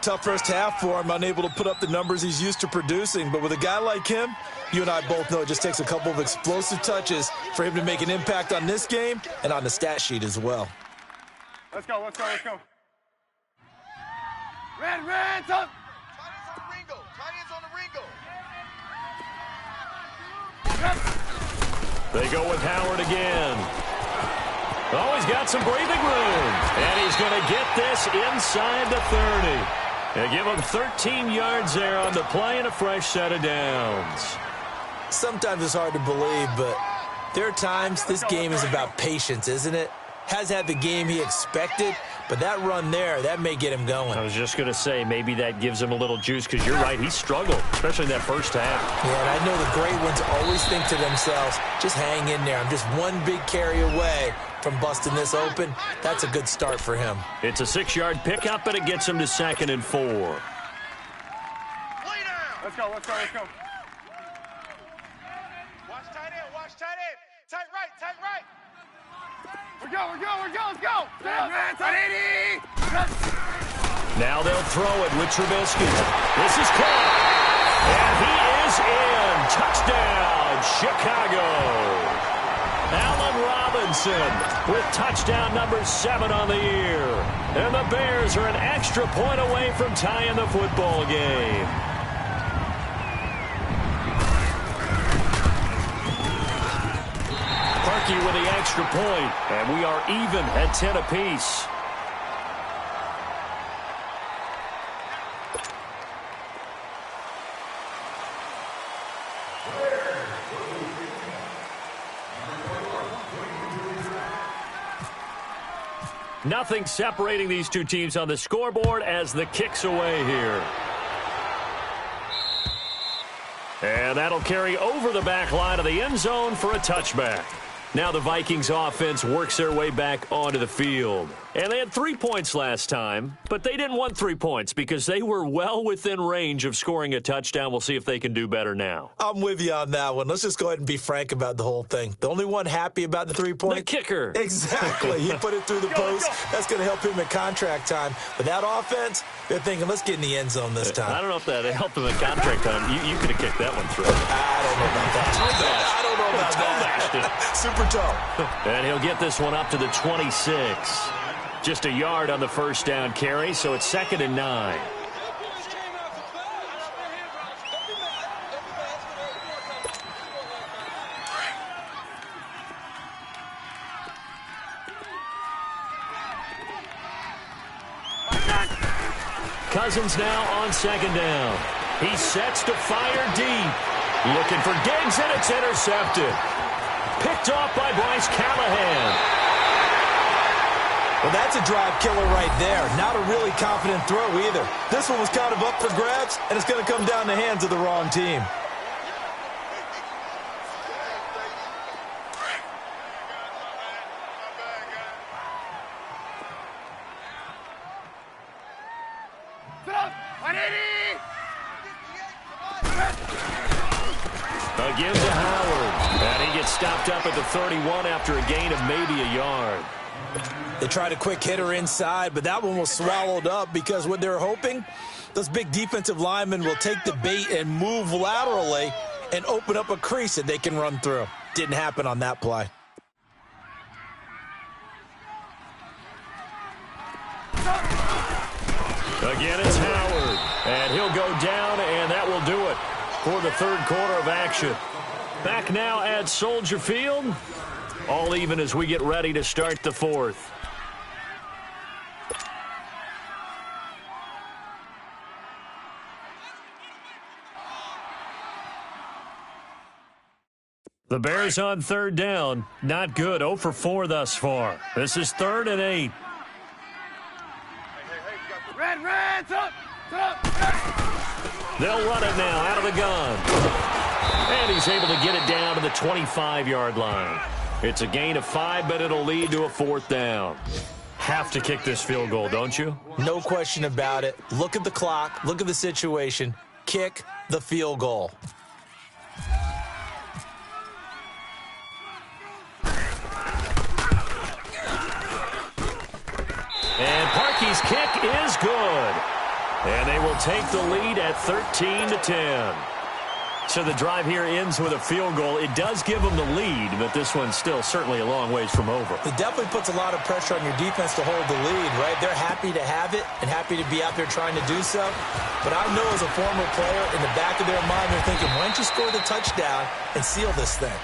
[SPEAKER 5] Tough first half for him, unable to put up the numbers he's used to producing. But with a guy like him, you and I both know it just takes a couple of explosive touches for him to make an impact on this game and on the stat sheet as well.
[SPEAKER 2] Let's go, let's go, let's go. Red, up.
[SPEAKER 6] Tight ends on the Ringo. Tight ends on the Ringo.
[SPEAKER 4] They go with Howard again. Oh, he's got some breathing room. And he's going to get this inside the 30. They give him 13 yards there on the play and a fresh set of downs.
[SPEAKER 5] Sometimes it's hard to believe, but there are times this game is about patience, isn't it? Has had the game he expected, but that run there, that may get him going.
[SPEAKER 4] I was just going to say, maybe that gives him a little juice, because you're right, he struggled, especially in that first half.
[SPEAKER 5] Yeah, and I know the great ones always think to themselves, just hang in there. I'm just one big carry away from busting this open. That's a good start for him.
[SPEAKER 4] It's a 6-yard pickup, but it gets him to 2nd and 4.
[SPEAKER 6] Lay down.
[SPEAKER 2] Let's go, let's go, let's go.
[SPEAKER 6] Watch tight end. Watch tight end. Tight right. Tight right.
[SPEAKER 2] We're go, let's go. Tight 80.
[SPEAKER 4] Now they'll throw it with Trubisky. This is caught. And he is in. Touchdown, Chicago. Allen Robinson with touchdown number 7 on the year. And the Bears are an extra point away from tying the football game. Parkey with the extra point, and we are even at 10 apiece. Nothing separating these two teams on the scoreboard as the kick's away here. And that'll carry over the back line of the end zone for a touchback. Now the Vikings offense works their way back onto the field. And they had 3 points last time, but they didn't want 3 points because they were well within range of scoring a touchdown. We'll see if they can do better now.
[SPEAKER 5] I'm with you on that one. Let's just go ahead and be frank about the whole thing. The only one happy about the 3 points?
[SPEAKER 4] The kicker.
[SPEAKER 5] Exactly. He put it through the post. That's going to help him in contract time. But that offense, they're thinking, let's get in the end zone this time.
[SPEAKER 4] I don't know if that helped him in contract time. You could have kicked that one through.
[SPEAKER 5] I don't know about that. I don't know about that. Super toe.
[SPEAKER 4] And he'll get this one up to the 26. Just a yard on the first down carry, so it's 2nd and 9. Cousins now on 2nd down. He sets to fire deep. Looking for Diggs, and it's intercepted. Picked off by Bryce Callahan.
[SPEAKER 5] Well, that's a drive killer right there. Not a really confident throw either. This one was kind of up for grabs, and it's going to come down the hands of the wrong team.
[SPEAKER 4] Again to Howard. And he gets stopped up at the 31 after a gain of maybe a yard.
[SPEAKER 5] They tried a quick hitter inside, but that one was swallowed up because what they're hoping, those big defensive linemen will take the bait and move laterally and open up a crease that they can run through. Didn't happen on that play.
[SPEAKER 4] Again, it's Howard. And he'll go down, and that will do it for the third quarter of action. Back now at Soldier Field. All even as we get ready to start the fourth. The Bears on 3rd down. Not good. 0 for 4 thus far. This is 3rd and 8.
[SPEAKER 2] Red, up.
[SPEAKER 4] They'll run it now out of the gun. And he's able to get it down to the 25-yard line. It's a gain of 5, but it'll lead to a 4th down. Have to kick this field goal, don't you?
[SPEAKER 5] No question about it. Look at the clock. Look at the situation. Kick the field goal.
[SPEAKER 4] And Parkey's kick is good. And they will take the lead at 13-10. So the drive here ends with a field goal. It does give them the lead, but this one's still certainly a long ways from over.
[SPEAKER 5] It definitely puts a lot of pressure on your defense to hold the lead, right? They're happy to have it and happy to be out there trying to do so. But I know as a former player, in the back of their mind, they're thinking, why don't you score the touchdown and seal this thing?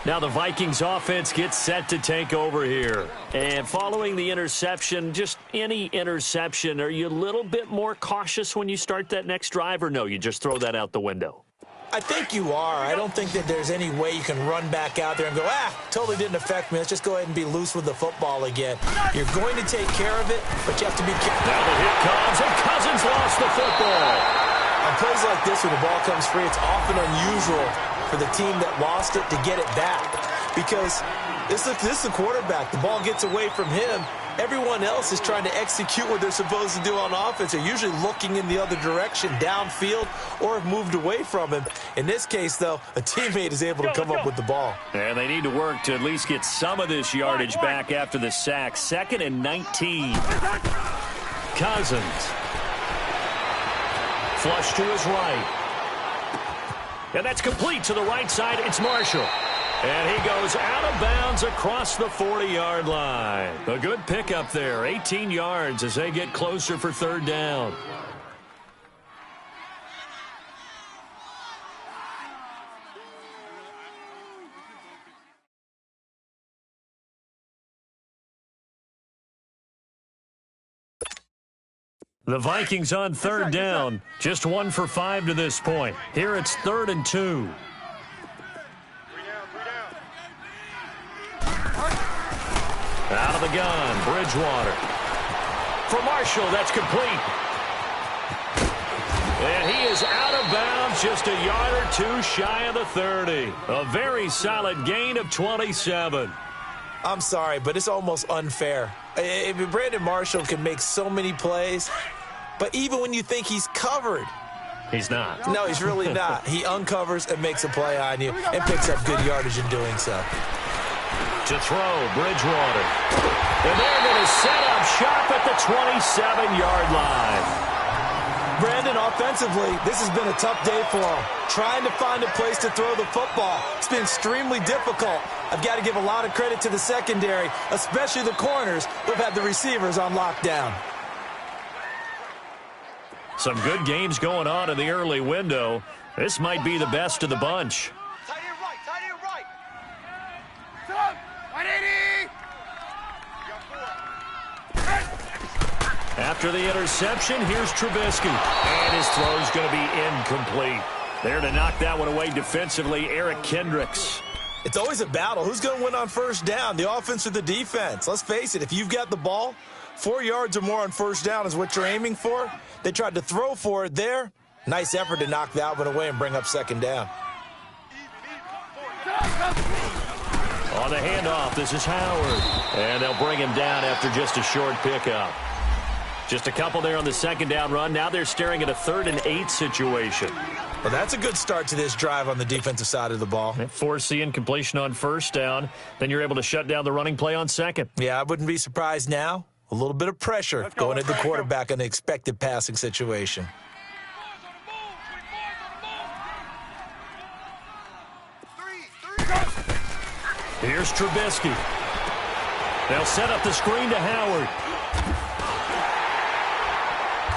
[SPEAKER 4] Now the Vikings offense gets set to take over here. And following the interception, just any interception, are you a little bit more cautious when you start that next drive, or no, you just throw that out the window?
[SPEAKER 5] I think you are. I don't think that there's any way you can run back out there and go, totally didn't affect me. Let's just go ahead and be loose with the football again. You're going to take care of it, but you have to be careful.
[SPEAKER 4] Now the hit comes, and Cousins lost the football.
[SPEAKER 5] On plays like this, when the ball comes free, it's often unusual for the team that lost it to get it back, because this is the quarterback. The ball gets away from him. Everyone else is trying to execute what they're supposed to do on offense. They're usually looking in the other direction, downfield, or have moved away from him. In this case, though, a teammate is able to come up with the ball.
[SPEAKER 4] And they need to work to at least get some of this yardage back after the sack. 2nd and 19. Cousins. Flush to his right. And that's complete to the right side. It's Marshall. And he goes out of bounds across the 40-yard line. A good pickup there. 18 yards as they get closer for 3rd down. The Vikings on 3rd down. Just 1 for 5 to this point. Here it's 3rd and 2. Out of the gun, Bridgewater. For Marshall, that's complete. And he is out of bounds He's just a yard or two shy of the 30. A very solid gain of 27.
[SPEAKER 5] I'm sorry, but it's almost unfair. Brandon Marshall can make so many plays, but even when you think he's covered,
[SPEAKER 4] he's not.
[SPEAKER 5] No, he's really not. He uncovers and makes a play on you and picks up good yardage in doing so.
[SPEAKER 4] To throw, Bridgewater. And they're going to set up shop at the 27-yard line.
[SPEAKER 5] Brandon, offensively, this has been a tough day for him. Trying to find a place to throw the football. It's been extremely difficult. I've got to give a lot of credit to the secondary, especially the corners who've had the receivers on lockdown.
[SPEAKER 4] Some good games going on in the early window. This might be the best of the bunch.
[SPEAKER 6] Tight end right, tight end right.
[SPEAKER 2] Stop! 180!
[SPEAKER 4] After the interception, here's Trubisky. And his throw's going to be incomplete. There to knock that one away defensively, Eric Kendricks.
[SPEAKER 5] It's always a battle. Who's going to win on first down, the offense or the defense? Let's face it, if you've got the ball, 4 yards or more on first down is what you're aiming for. They tried to throw for it there. Nice effort to knock that one away and bring up second down.
[SPEAKER 4] On the handoff, this is Howard. And they'll bring him down after just a short pickup. Just a couple there on the second down run. Now they're staring at a 3rd and 8 situation.
[SPEAKER 5] Well, that's a good start to this drive on the defensive side of the ball.
[SPEAKER 4] Force the incompletion on first down. Then you're able to shut down the running play on second.
[SPEAKER 5] Yeah, I wouldn't be surprised now. A little bit of pressure going at the quarterback in the expected passing situation.
[SPEAKER 4] Here's Trubisky. They'll set up the screen to Howard.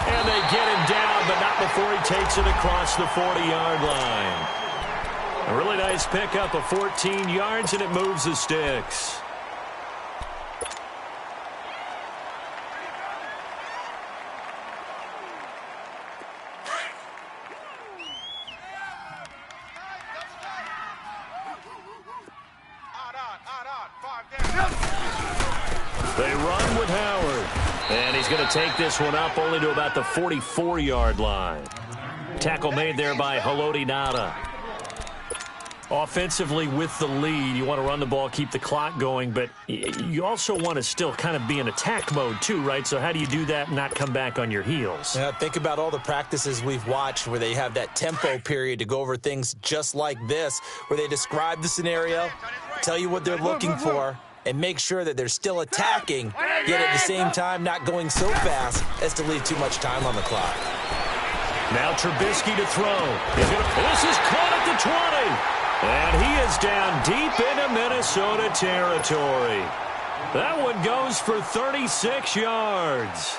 [SPEAKER 4] And they get him down, but not before he takes it across the 40-yard line. A really nice pickup of 14 yards, and it moves the sticks. They run with Howard. And he's going to take this one up only to about the 44-yard line. Tackle made there by Haloti Ngata. Offensively with the lead, you want to run the ball, keep the clock going, but you also want to still kind of be in attack mode too, right? So how do you do that and not come back on your heels?
[SPEAKER 5] Yeah, think about all the practices we've watched where they have that tempo period to go over things just like this, where they describe the scenario, tell you what they're looking for, and make sure that they're still attacking, yet at the same time not going so fast as to leave too much time on the clock.
[SPEAKER 4] Now Trubisky to throw. This is caught at the 20. And he is down deep into Minnesota territory. That one goes for 36 yards.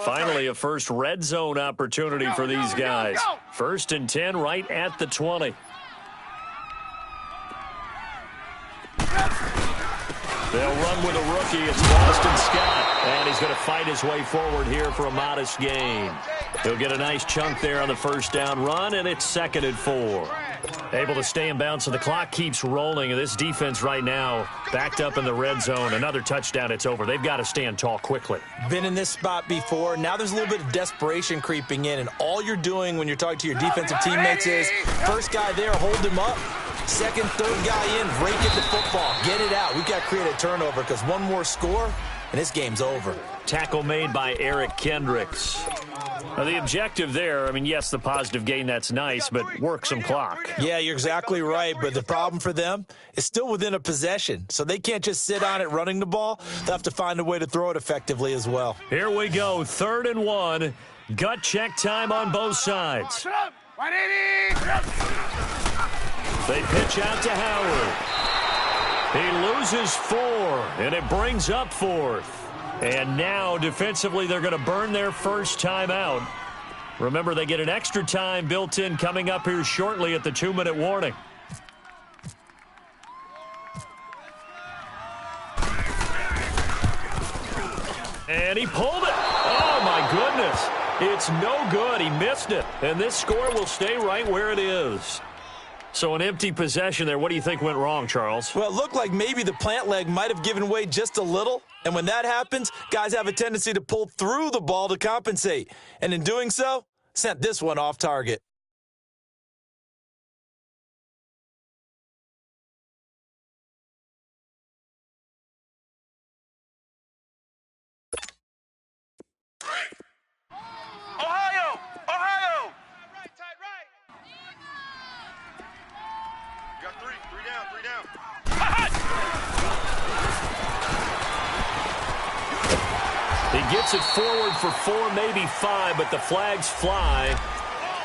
[SPEAKER 4] Finally, a first red zone opportunity for these guys. 1st and 10 right at the 20. They'll run with a rookie. It's Boston Scott. And he's going to fight his way forward here for a modest gain. He'll get a nice chunk there on the first down run, and it's 2nd and 4. Able to stay in bounds, so the clock keeps rolling. And this defense right now backed up in the red zone. Another touchdown, it's over. They've got to stand tall quickly.
[SPEAKER 5] Been in this spot before. Now there's a little bit of desperation creeping in. And all you're doing when you're talking to your defensive teammates is, first guy there, hold him up. Second, third guy in, break it the football. Get it out. We've got to create a turnover because one more score, and this game's over.
[SPEAKER 4] Tackle made by Eric Kendricks. Now, the objective there, I mean, yes, the positive gain, that's nice, but work some clock.
[SPEAKER 5] Yeah, you're exactly right, but the problem for them is still within a possession, so they can't just sit on it running the ball. They'll have to find a way to throw it effectively as well.
[SPEAKER 4] Here we go, 3rd and 1. Gut check time on both sides.
[SPEAKER 2] 180!
[SPEAKER 4] They pitch out to Howard. He loses 4, and it brings up 4th. And now, defensively, they're going to burn their first time out. Remember, they get an extra time built in coming up here shortly at the 2-minute warning. And he pulled it. Oh, my goodness. It's no good. He missed it. And this score will stay right where it is. So an empty possession there. What do you think went wrong, Charles?
[SPEAKER 5] Well, it looked like maybe the plant leg might have given way just a little. And when that happens, guys have a tendency to pull through the ball to compensate. And in doing so, sent this one off target.
[SPEAKER 6] Ohio! Ohio! Right, tight right. You got three. Three down, three down.
[SPEAKER 4] He gets it forward for 4, maybe 5, but the flags fly.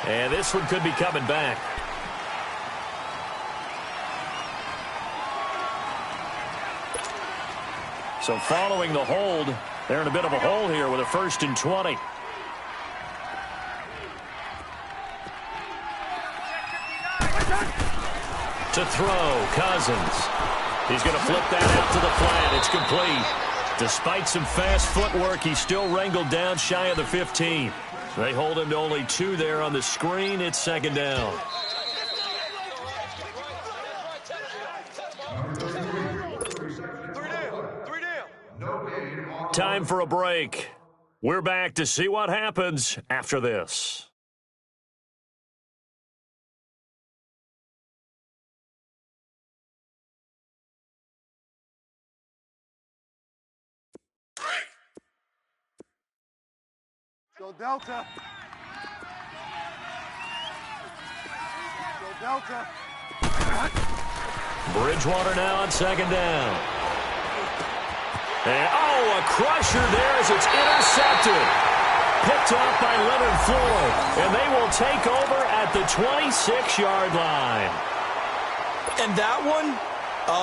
[SPEAKER 4] And this one could be coming back. So following the hold, they're in a bit of a hole here with a 1st and 20. To throw, Cousins. He's going to flip that out to the flat. It's complete. Despite some fast footwork, he's still wrangled down shy of the 15. They hold him to only 2 there on the screen. It's 2nd down.
[SPEAKER 6] Three down.
[SPEAKER 4] Time for a break. We're back to see what happens after this.
[SPEAKER 2] Go Delta. Go Delta.
[SPEAKER 4] Bridgewater now on 2nd down. And, a crusher there as it's intercepted. Picked off by Leonard Floyd. And they will take over at the 26-yard line.
[SPEAKER 5] And that one,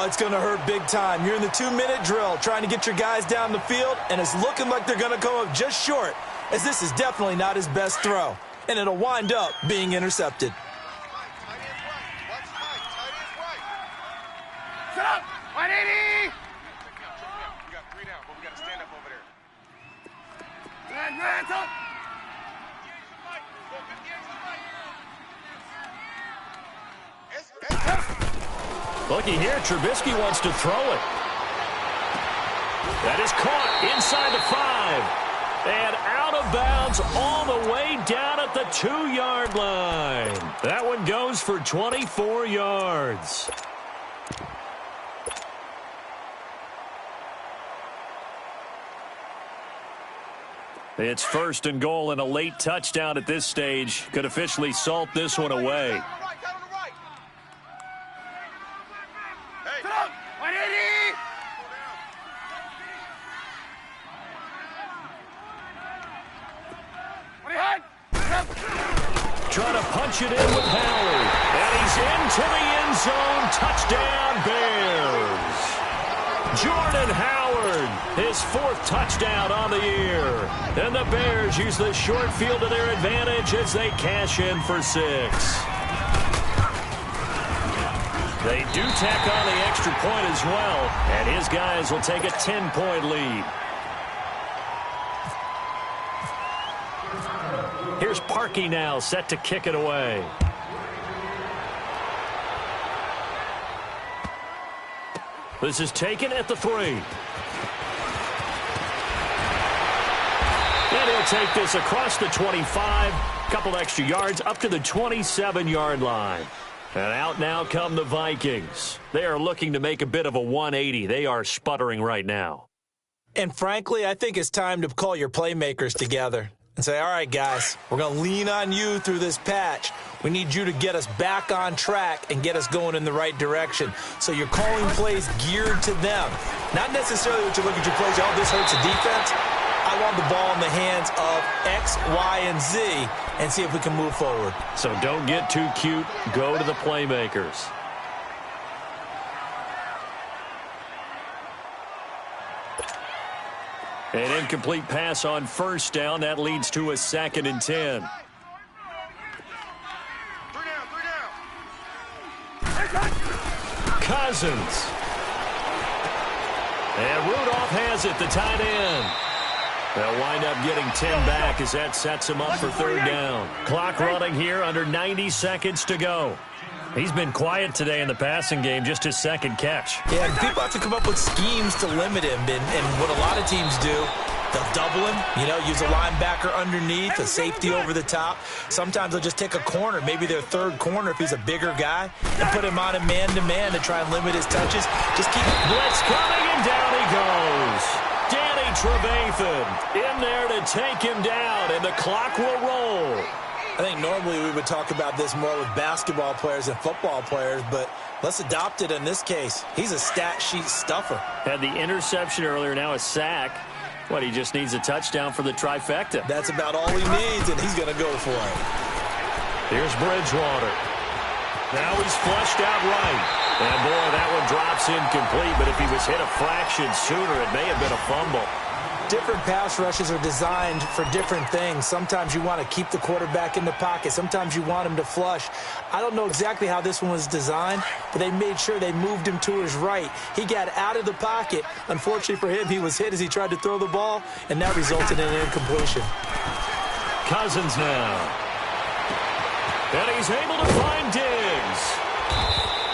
[SPEAKER 5] it's going to hurt big time. You're in the 2-minute drill trying to get your guys down the field, and it's looking like they're going to come up just short, as this is definitely not his best throw. And it'll wind up being intercepted.
[SPEAKER 6] Tight end's right. Watch tight. Tight end's right.
[SPEAKER 2] Set up. 180.
[SPEAKER 6] We got 3 down, but we got to stand up over there.
[SPEAKER 2] Red, up.
[SPEAKER 4] Looky here, Trubisky wants to throw it. That is caught inside the 5. And out of bounds all the way down at the 2-yard line. That one goes for 24 yards. It's 1st and goal, and a late touchdown at this stage could officially salt this one away. Trying to punch it in with Howard. And he's into the end zone. Touchdown, Bears. Jordan Howard, his 4th touchdown on the year. And the Bears use the short field to their advantage as they cash in for 6. They do tack on the extra point as well. And his guys will take a 10-point lead. Here's Parkey now, set to kick it away. This is taken at the 3. And he'll take this across the 25, couple extra yards, up to the 27-yard line. And out now come the Vikings. They are looking to make a bit of a 180. They are sputtering right now.
[SPEAKER 5] And frankly, I think it's time to call your playmakers together and say, all right, guys, we're going to lean on you through this patch. We need you to get us back on track and get us going in the right direction. So you're calling plays geared to them. Not necessarily what you look at your plays, oh, this hurts the defense. I want the ball in the hands of X, Y, and Z and see if we can move forward.
[SPEAKER 4] So don't get too cute. Go to the playmakers. An incomplete pass on 1st down. That leads to a 2nd and 10.
[SPEAKER 6] 3 down.
[SPEAKER 4] Cousins. And Rudolph has it, the tight end. They'll wind up getting 10 back as that sets him up for 3rd down. Clock running here, under 90 seconds to go. He's been quiet today in the passing game, just his second catch.
[SPEAKER 5] Yeah, and people have to come up with schemes to limit him, and what a lot of teams do, they'll double him, use a linebacker underneath, a safety over the top. Sometimes they'll just take a corner, maybe their third corner if he's a bigger guy, and put him on a man-to-man to try and limit his touches. Just keep
[SPEAKER 4] blitz coming, and down he goes. Danny Trevathan in there to take him down, and the clock will roll.
[SPEAKER 5] I think normally we would talk about this more with basketball players and football players, but let's adopt it in this case. He's a stat sheet stuffer.
[SPEAKER 4] Had the interception earlier, now a sack. He just needs a touchdown for the trifecta.
[SPEAKER 5] That's about all he needs, and he's going to go for it.
[SPEAKER 4] Here's Bridgewater. Now he's flushed out right. And, boy, that one drops incomplete, but if he was hit a fraction sooner, it may have been a fumble.
[SPEAKER 5] Different pass rushes are designed for different things. Sometimes you want to keep the quarterback in the pocket. Sometimes you want him to flush. I don't know exactly how this one was designed, but they made sure they moved him to his right. He got out of the pocket. Unfortunately for him, he was hit as he tried to throw the ball, and that resulted in an incompletion.
[SPEAKER 4] Cousins now. And he's able to find Diggs.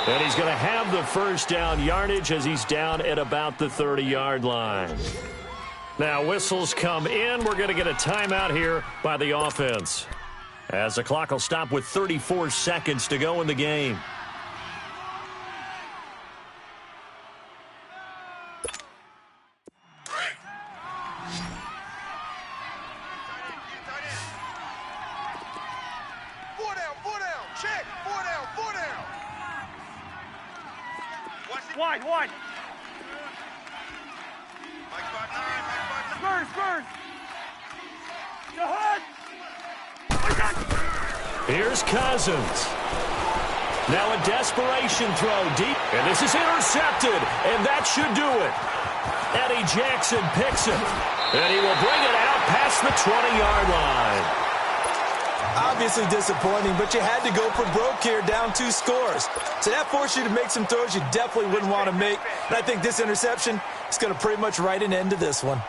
[SPEAKER 4] And he's going to have the first down yardage as he's down at about the 30-yard line. Now, whistles come in. We're going to get a timeout here by the offense, as the clock will stop with 34 seconds to go in the game.
[SPEAKER 2] Wide. Spurs.
[SPEAKER 4] Here's Cousins. Now a desperation throw deep, and this is intercepted, and that should do it. Eddie Jackson picks it, and he will bring it out past the 20-yard line.
[SPEAKER 5] Obviously disappointing, but you had to go for broke here, down 2 scores. So that forced you to make some throws you definitely wouldn't want to make. And I think this interception is going to pretty much write an end to this one.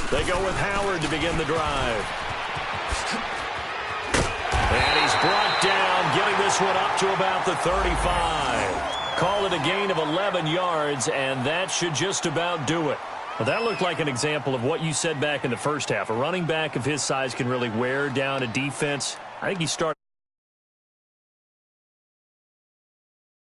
[SPEAKER 4] They go with Howard to begin the drive. And he's brought down, getting this one up to about the 35. Call it a gain of 11 yards, and that should just about do it. Well, that looked like an example of what you said back in the first half. A running back of his size can really wear down a defense. I think he started